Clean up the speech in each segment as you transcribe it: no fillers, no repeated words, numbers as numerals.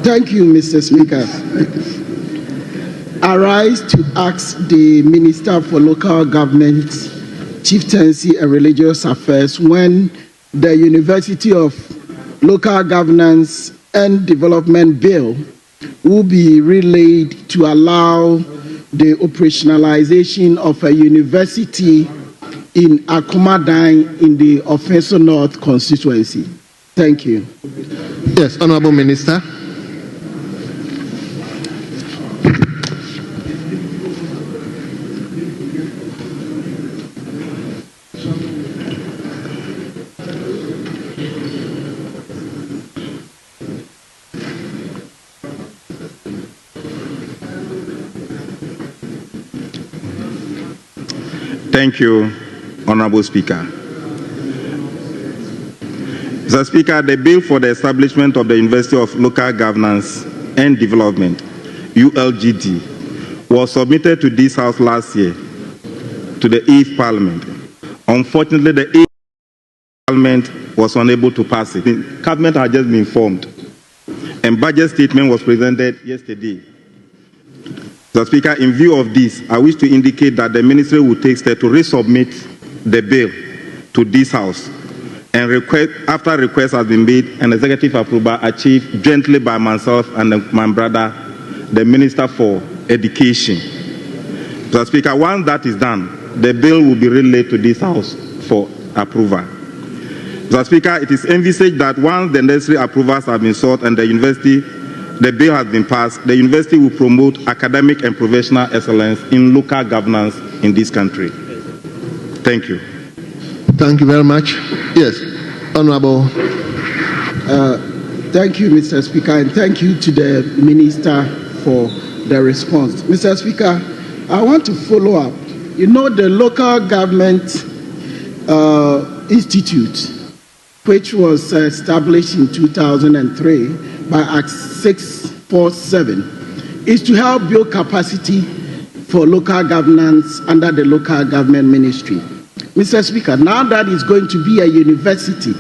Thank you, Mr. Speaker. I rise to ask the Minister for Local Government, Chieftaincy and Religious Affairs when the University of Local Governance and Development Bill will be relayed to allow the operationalization of a university in Akomadan in the Offenso North constituency. Thank you. Yes, Honorable Minister. Thank you, Honorable Speaker. Mr. Speaker, the bill for the establishment of the University of Local Governance and Development, ULGD, was submitted to this House last year to the 8th Parliament. Unfortunately, the 8th Parliament was unable to pass it. The Cabinet had just been formed, and budget statement was presented yesterday. Mr. Speaker, in view of this, I wish to indicate that the Ministry will take steps to resubmit the bill to this House, and after request has been made and executive approval achieved jointly by myself and my brother, the Minister for Education. Mr. Speaker, once that is done, the bill will be relayed to this House for approval. Mr. Speaker, it is envisaged that once the necessary approvals have been sought and the bill has been passed, the university will promote academic and professional excellence in local governance in this country. Thank you. Thank you very much. Yes, Honorable. Thank you, Mr. Speaker, and thank you to the Minister for the response. Mr. Speaker, I want to follow up. You know, the Local Government Institute, which was established in 2003 by Act 647, is to help build capacity for local governance under the Local Government Ministry. Mr. Speaker, now that it's going to be a university,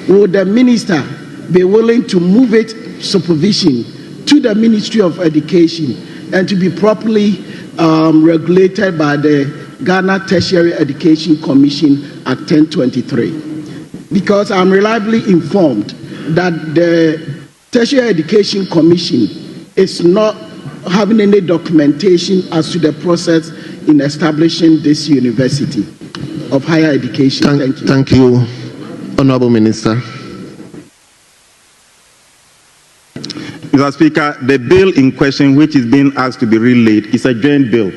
will the Minister be willing to move its supervision to the Ministry of Education and to be properly regulated by the Ghana Tertiary Education Commission Act 1023? Because I'm reliably informed that the Tertiary Education Commission is not having any documentation as to the process in establishing this university of higher education. Thank you. Thank you, Honorable Minister. Mr. Speaker, the bill in question which is being asked to be relayed is a joint bill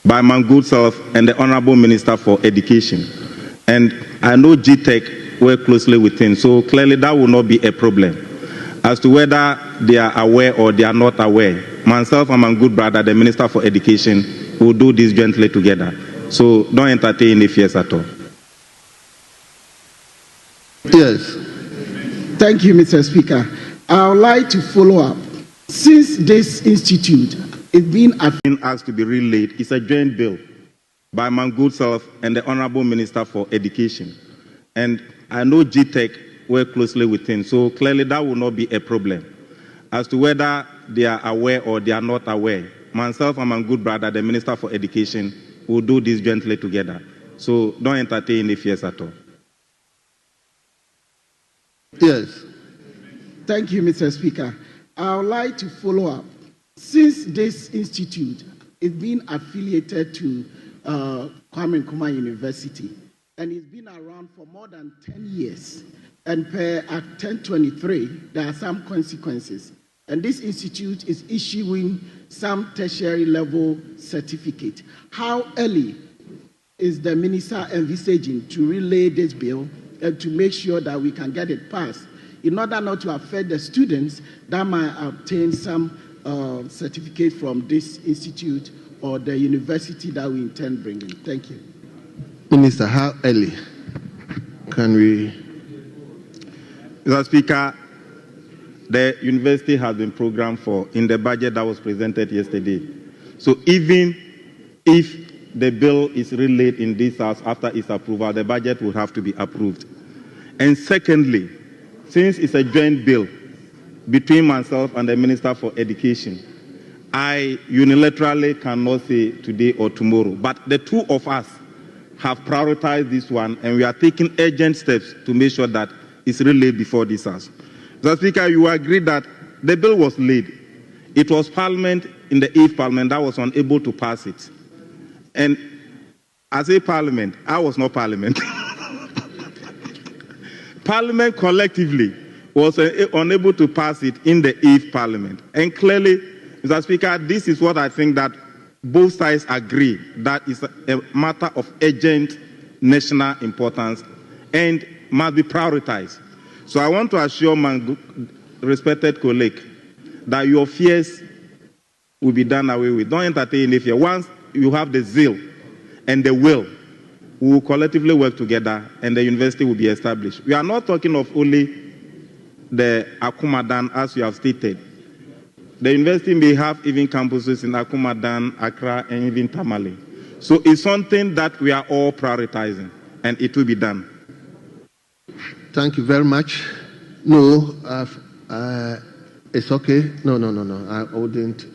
by my good self and the Honorable Minister for Education. And I know GTEC work closely with him, so clearly that will not be a problem. As to whether they are aware or they are not aware, myself and my good brother, the Minister for Education, will do this jointly together. So don't entertain any fears at all. Yes. Thank you, Mr. Speaker. I would like to follow up. Since this institute is being asked to be relayed, it's a joint bill by my good self and the Honorable Minister for Education. And I know GTEC work closely with him, so clearly that will not be a problem. As to whether they are aware or they are not aware, myself and my good brother, the Minister for Education, will do this jointly together. So don't entertain any fears at all. Yes. Thank you, Mr. Speaker. I would like to follow up. Since this institute is being affiliated to Kwame Nkrumah University, and it's been around for more than 10 years, and per Act 1023, there are some consequences. And this institute is issuing some tertiary level certificate. How early is the minister envisaging to relay this bill and to make sure that we can get it passed in order not to affect the students that might obtain some certificate from this institute or the university that we intend bringing? Thank you. Minister, how early can we? Mr. Speaker, the university has been programmed for in the budget that was presented yesterday. So even if the bill is relayed in this House after its approval, the budget will have to be approved. And secondly, since it's a joint bill between myself and the Minister for Education. I unilaterally cannot say today or tomorrow, but the two of us have prioritized this one, and we are taking urgent steps to make sure that it's really laid before this House. Mr. Speaker, you agree that the bill was laid. It was Parliament in the 8th Parliament that was unable to pass it. And as a Parliament, I was not Parliament. Parliament collectively was unable to pass it in the 8th Parliament. And clearly, Mr. Speaker, this is what I think that both sides agree, that is a matter of urgent national importance and must be prioritized. So I want to assure my respected colleague that your fears will be done away with. Don't entertain any fear. Once you have the zeal and the will, we will collectively work together and the university will be established. We are not talking of only the Akomadan, as you have stated. The university may have even campuses in Akomadan, Accra, and even Tamale. So it's something that we are all prioritizing, and it will be done. Thank you very much. No, it's okay. No. I wouldn't.